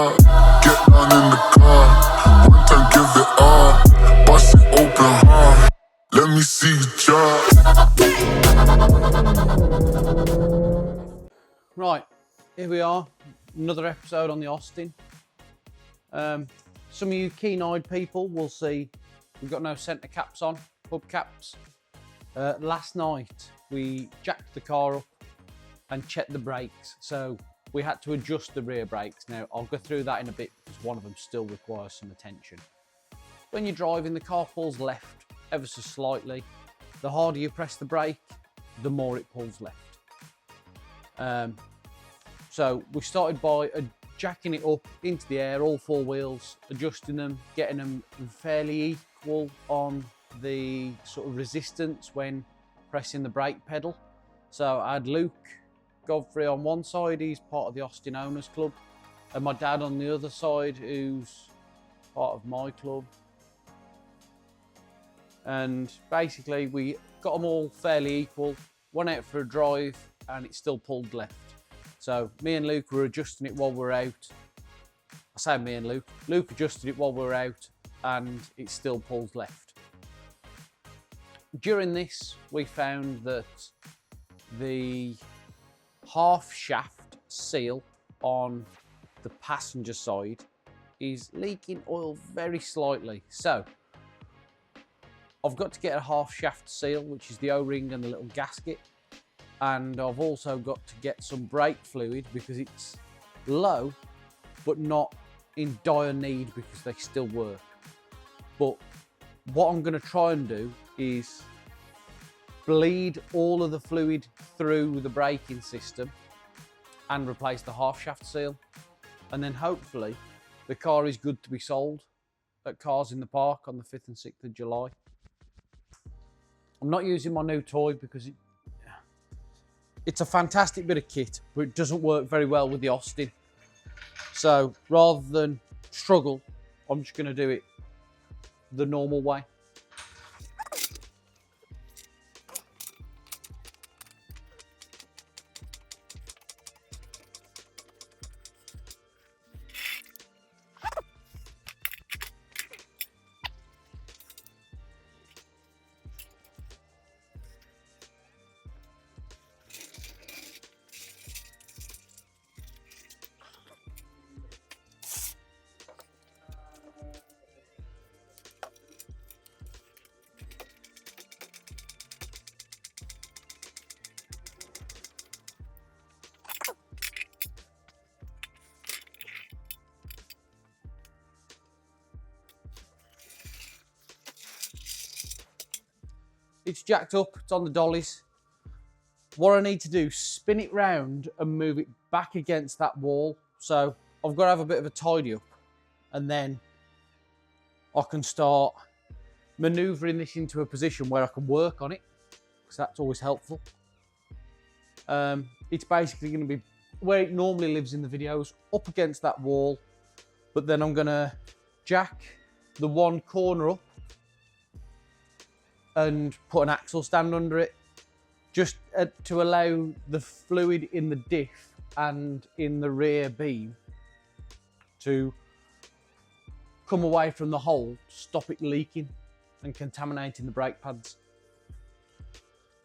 job. Get down in the car, one time give it all. Bust it open hard, let me see you drop. Right, here we are, another episode on the Austin. Some of you keen-eyed people will see we've got no centre caps on, hub caps. Last night we jacked the car up and checked the brakes, so we had to adjust the rear brakes. Now I'll go through that in a bit because one of them still requires some attention. When you're driving, the car pulls left ever so slightly. The harder you press the brake, the more it pulls left. So we started by jacking it up into the air, all four wheels, adjusting them, getting them fairly equal on the sort of resistance when pressing the brake pedal. So I had Luke Godfrey on one side, he's part of the Austin Owners Club, and my dad on the other side, who's part of my club. And basically we got them all fairly equal, went out for a drive and it still pulled left. So me and Luke were adjusting it while we were out. I say me and Luke. Luke adjusted it while we were out and it still pulls left. During this, we found that the half shaft seal on the passenger side is leaking oil very slightly. So I've got to get a half shaft seal, which is the O-ring and the little gasket. And I've also got to get some brake fluid because it's low, but not in dire need because they still work. But what I'm going to try and do is bleed all of the fluid through the braking system and replace the half shaft seal. And then hopefully the car is good to be sold at Cars in the Park on the 5th and 6th of July. I'm not using my new toy because it's a fantastic bit of kit, but it doesn't work very well with the Austin. So rather than struggle, I'm just going to do it the normal way. It's jacked up, it's on the dollies. What I need to do, spin it round and move it back against that wall. So I've got to have a bit of a tidy up and then I can start manoeuvring this into a position where I can work on it, because that's always helpful. It's basically going to be where it normally lives in the videos, up against that wall, but then I'm going to jack the one corner up and put an axle stand under it, just to allow the fluid in the diff and in the rear beam to come away from the hole, stop it leaking and contaminating the brake pads.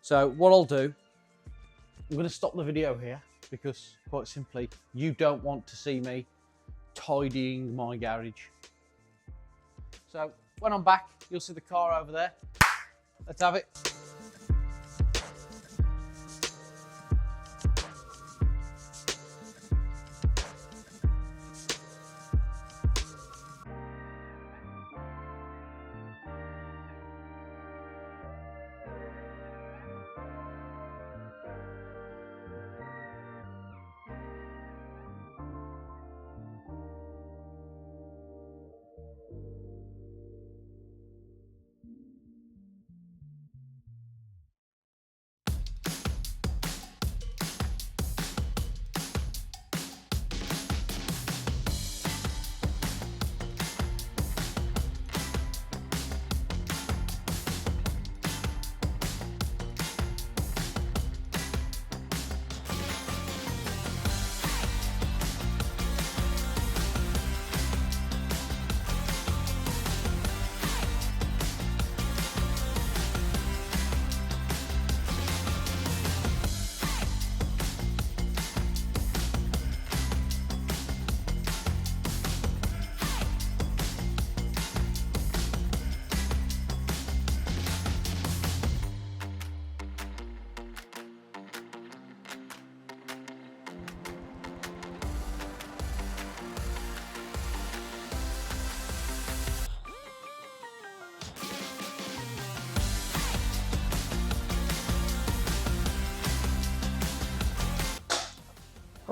So what I'll do, I'm going to stop the video here because quite simply you don't want to see me tidying my garage. So when I'm back, you'll see the car over there. Let's have it.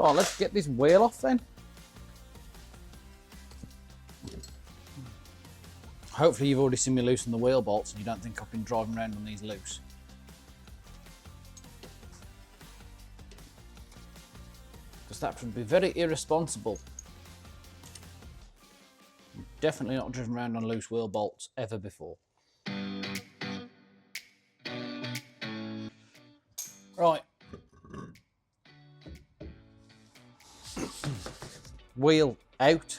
Right, let's get this wheel off then. Hopefully you've already seen me loosen the wheel bolts and you don't think I've been driving around on these loose. Because that would be very irresponsible. Definitely not driven around on loose wheel bolts ever before. Right. Wheel out.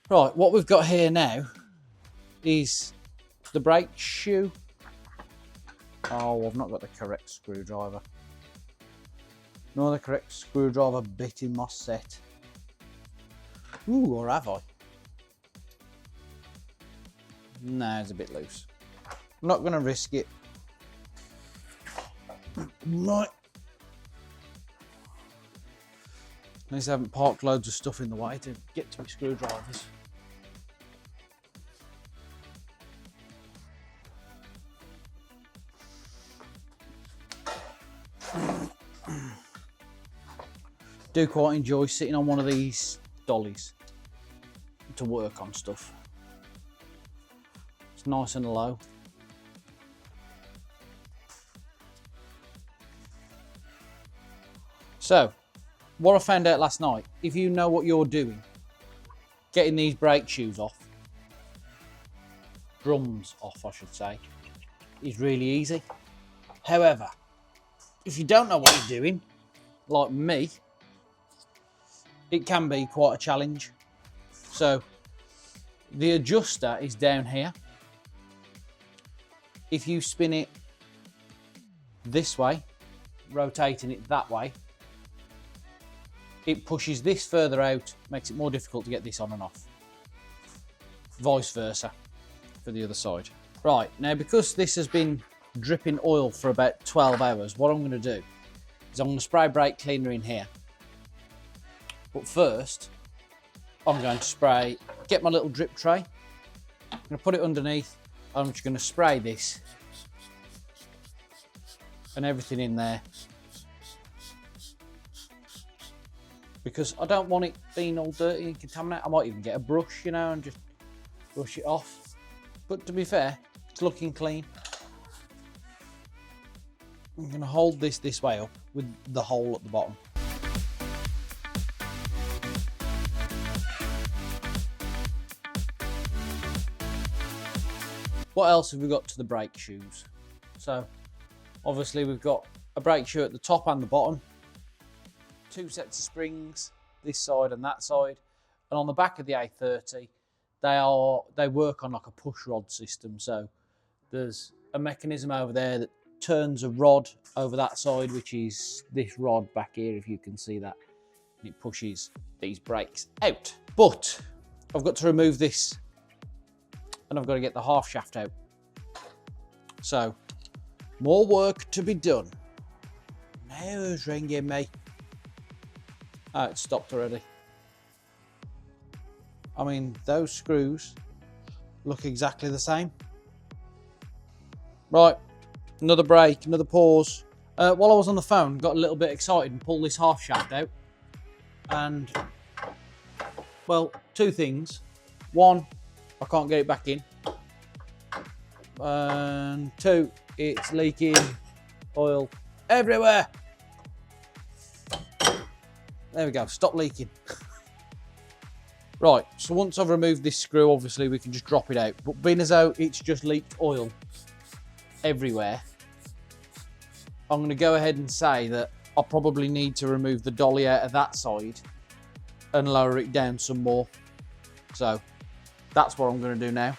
Right, what we've got here now is the brake shoe. Oh, I've not got the correct screwdriver. Nor the correct screwdriver bit in my set. Ooh, or have I? No, it's a bit loose. I'm not going to risk it. Right. At least I haven't parked loads of stuff in the way to get to my screwdrivers. Do quite enjoy sitting on one of these dollies to work on stuff. It's nice and low. So, what I found out last night, if you know what you're doing, getting these brake shoes off, drums off I should say, is really easy. However, if you don't know what you're doing, like me, it can be quite a challenge. So, the adjuster is down here. If you spin it this way, rotating it that way, it pushes this further out, makes it more difficult to get this on and off. Vice versa for the other side. Right, now because this has been dripping oil for about 12 hours, what I'm going to do is I'm going to spray brake cleaner in here. But first, I'm going to get my little drip tray. I'm going to put it underneath. I'm just going to spray this and everything in there, because I don't want it being all dirty and contaminated. I might even get a brush, you know, and just brush it off. But to be fair, it's looking clean. I'm going to hold this way up with the hole at the bottom. What else have we got to the brake shoes? So, obviously we've got a brake shoe at the top and the bottom. 2 sets of springs, this side and that side. And on the back of the A30, they work on like a push rod system. So, there's a mechanism over there that turns a rod over that side, which is this rod back here, if you can see that. And it pushes these brakes out. But, I've got to remove this and I've got to get the half shaft out. So, more work to be done. Now who's ringing me? Oh, it stopped already. I mean, those screws look exactly the same. Right, another break, another pause. While I was on the phone, got a little bit excited and pulled this half shaft out. And, well, 2 things. 1, I can't get it back in. And 2, it's leaking oil everywhere. There we go, stop leaking. Right, so once I've removed this screw, obviously we can just drop it out. But being as though it's just leaked oil everywhere, I'm going to go ahead and say that I probably need to remove the dolly out of that side and lower it down some more. So that's what I'm going to do now.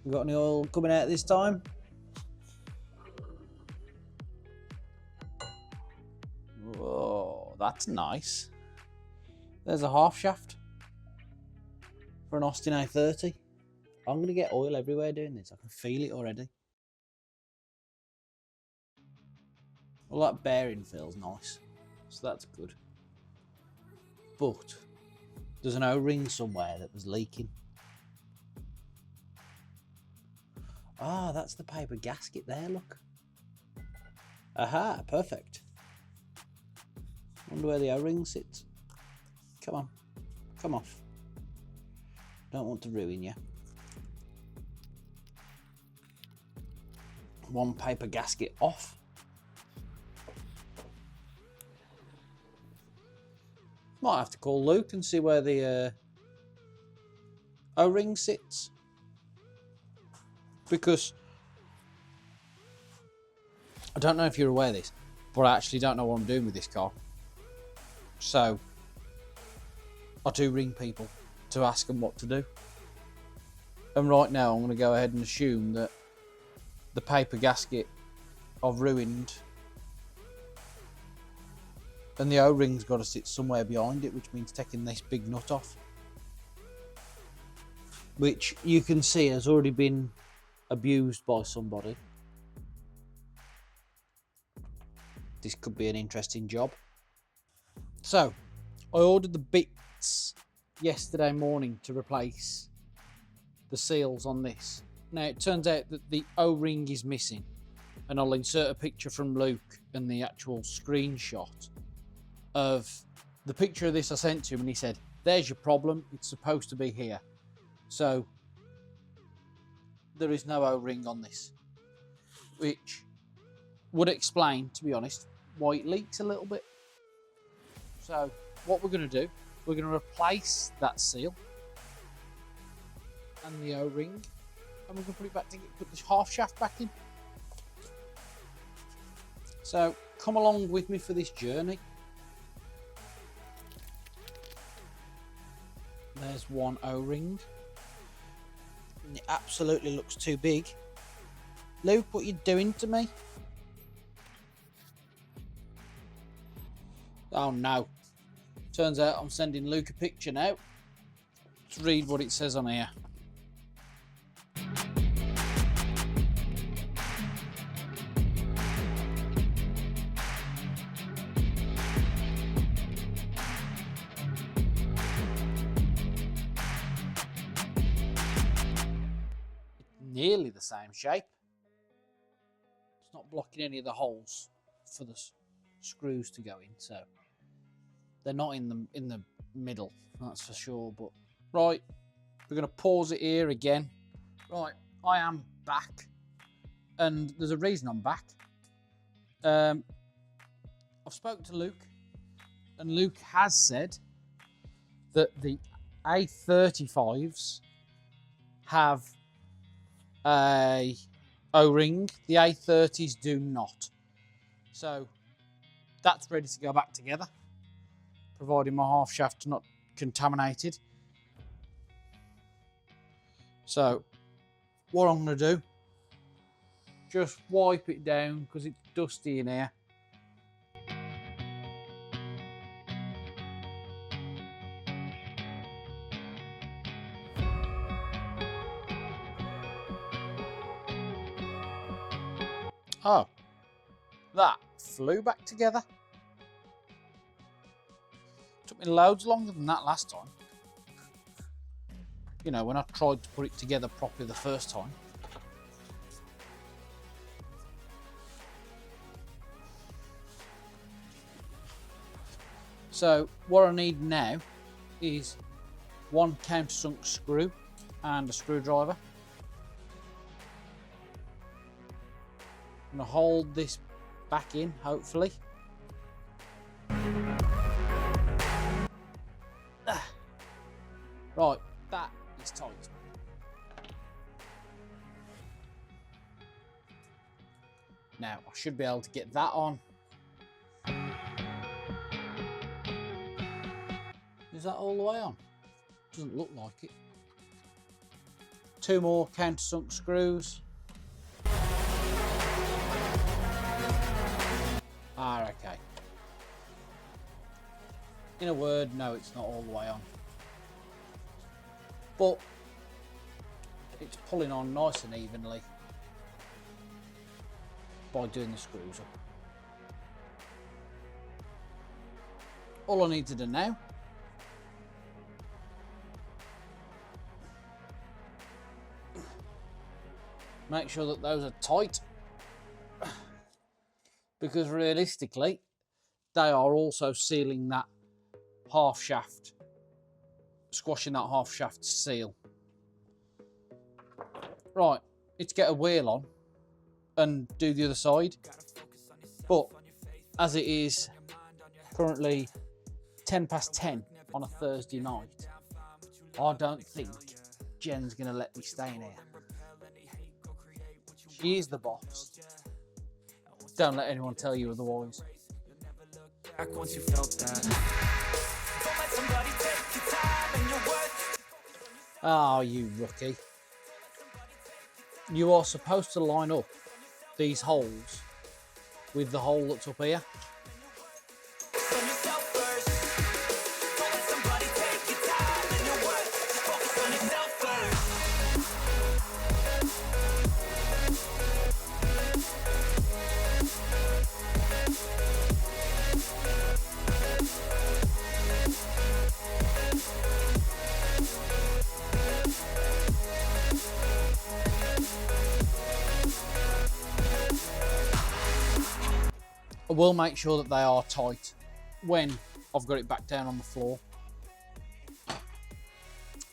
We got any oil coming out this time? that's nice. There's a half shaft for an Austin A30. I'm going to get oil everywhere doing this. I can feel it already. Well, that bearing feels nice, so that's good. But there's an O-ring somewhere that was leaking. Ah, that's the paper gasket there, look. Aha, perfect. Wonder where the O-ring sits. Come on, come off. Don't want to ruin you. One paper gasket off. Might have to call Luke and see where the O-ring sits. Because I don't know if you're aware of this, but I actually don't know what I'm doing with this car. So I do ring people to ask them what to do. And right now I'm going to go ahead and assume that the paper gasket I've ruined, and the O-ring's got to sit somewhere behind it, which means taking this big nut off, which you can see has already been abused by somebody. This could be an interesting job. So I ordered the bits yesterday morning to replace the seals on this. Now it turns out that the O-ring is missing, and I'll insert a picture from Luke and the actual screenshot of the picture of this I sent to him, and he said, there's your problem, it's supposed to be here. So there is no O-ring on this, which would explain, to be honest, why it leaks a little bit. So what we're going to do, we're going to replace that seal and the O-ring, and we're going to put it back together, put the half shaft back in. So come along with me for this journey. There's one O-ring. It absolutely looks too big. Luke, what are you doing to me? Oh no. Turns out I'm sending Luke a picture now. Let's read what it says on here. Nearly the same shape. It's not blocking any of the holes for the screws to go in, so they're not in the middle, that's for sure. But right, we're going to pause it here again. Right, I am back, and there's a reason I'm back. I've spoken to Luke, and Luke has said that the A35s have a O-ring, the A30s do not. So that's ready to go back together, providing my half shaft's not contaminated. So what I'm going to do, just wipe it down because it's dusty in here. Oh, that flew back together. Took me loads longer than that last time. You know, when I tried to put it together properly the first time. So what I need now is one countersunk screw and a screwdriver. I'm going to hold this back in, hopefully. Right, that is tight. Now, I should be able to get that on. Is that all the way on? Doesn't look like it. Two more countersunk screws. Ah, okay. In a word, no, it's not all the way on. But it's pulling on nice and evenly by doing the screws up. All I need to do now make sure that those are tight, because realistically they are also sealing that half shaft, squashing that half shaft seal. Right, let's get a wheel on and do the other side. But as it is currently 10 past 10 on a Thursday night, I don't think Jen's gonna let me stay in here. She is the boss. Don't let anyone tell you otherwise. Once you felt that. Don't let somebody take your time and your worth. Oh, you rookie. You are supposed to line up these holes with the hole that's up here. On yourself first. Don't let somebody take your time and your worth. Just focus on yourself first. I will make sure that they are tight when I've got it back down on the floor.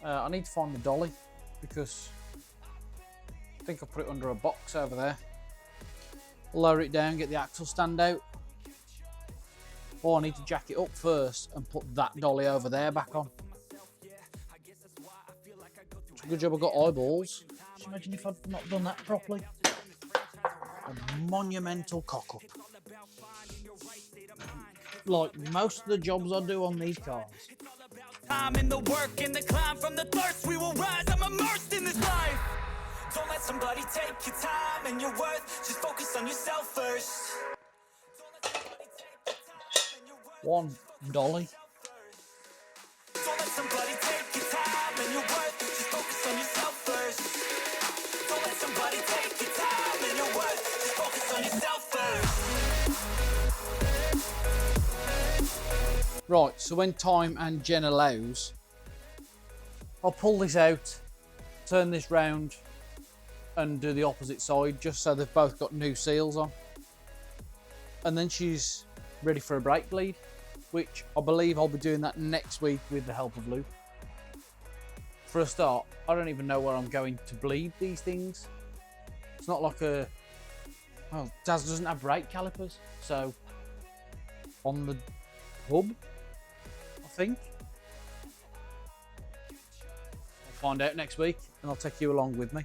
I need to find the dolly because I think I put it under a box over there. Lower it down, get the axle stand out. Oh, I need to jack it up first and put that dolly over there back on. It's a good job I got eyeballs. Just imagine if I'd not done that properly. A monumental cock up. Like most of the jobs I do on these cars. Time in the work and the climb from the thirst. We will rise. I'm immersed in this life. Don't let somebody take your time and your worth. Just focus on yourself first. One dolly. Don't let somebody take your time and your worth. Just focus on yourself first. Don't let somebody take your time and your worth. Just focus on yourself first. Right, so when time and Jen allows, I'll pull this out, turn this round and do the opposite side just so they've both got new seals on. And then she's ready for a brake bleed, which I believe I'll be doing that next week with the help of Luke. For a start, I don't even know where I'm going to bleed these things. It's not like a... Well, Daz doesn't have brake calipers, so on the hub, I think. I'll find out next week and I'll take you along with me.